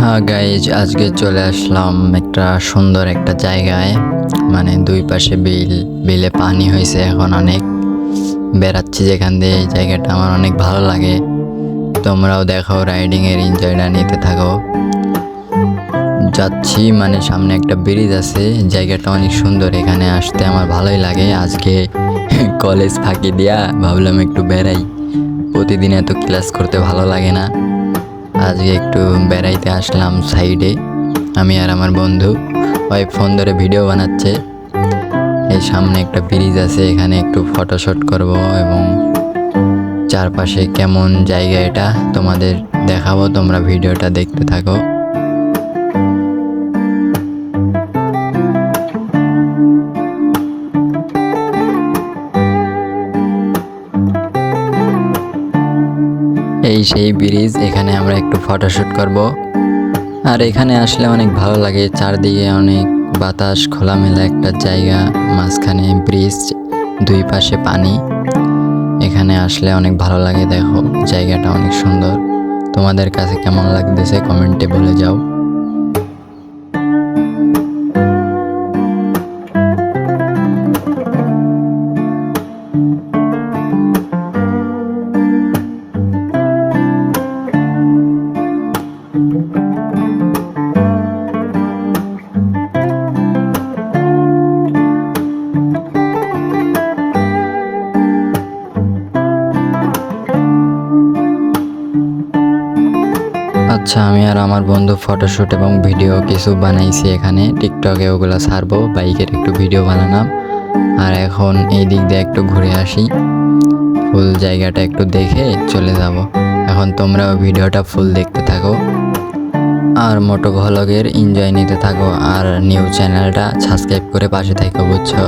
হ্যাঁ গাইজ, আজকে চলে আসলাম একটা সুন্দর একটা জায়গায়। মানে দুই পাশে বিলে পানি হয়েছে, এখন অনেক বেড়াচ্ছি যেখান দিয়ে। এই জায়গাটা আমার অনেক ভালো লাগে। তোমরাও দেখো, রাইডিংয়ের এনজয়টা নিতে থাকো। যাচ্ছি, মানে সামনে একটা ব্রিজ আছে। জায়গাটা অনেক সুন্দর, এখানে আসতে আমার ভালোই লাগে। আজকে কলেজ ফাঁকি দিয়া ভাবলাম একটু বেড়াই। প্রতিদিন এত ক্লাস করতে ভালো লাগে না। আজকে একটু বেড়াইতে আসলাম সাইডে, আমি আর আমার বন্ধু। ওই ফোন ধরে ভিডিও বানাচ্ছে। এই সামনে একটা ব্রিজ আছে, এখানে একটু ফটোশ্যুট করব এবং চারপাশে কেমন জায়গা এটা তোমাদের দেখাবো। তোমরা ভিডিওটা দেখতে থাকো। এই সেই ব্রিজ, এখানে আমরা একটু ফটোশ্যুট করব। আর এখানে আসলে অনেক ভালো লাগে, চারদিকে অনেক বাতাস, খোলামেলা একটা জায়গা, মাঝখানে ব্রিজ, দুই পাশে পানি। এখানে আসলে অনেক ভালো লাগে। দেখো, জায়গাটা অনেক সুন্দর। তোমাদের কাছে কেমন লাগতেছে কমেন্টে বলে যাও। আচ্ছা, আমি আর আমার বন্ধু ফটোশ্যুট এবং ভিডিও কিছু বানাইছি এখানে, টিকটকে ওগুলো ছাড়বো। বাইকের একটু ভিডিও বানালাম। আর এখন এই দিক দিয়ে একটু ঘুরে আসি, ফুল জায়গাটা একটু দেখে চলে যাব। এখন তোমরাও ভিডিওটা ফুল দেখতে থাকো আর মোটো ভ্লগের এনজয় নিতে থাকো। আর নিউ চ্যানেলটা সাবস্ক্রাইব করে পাশে থাকো, বুঝছো।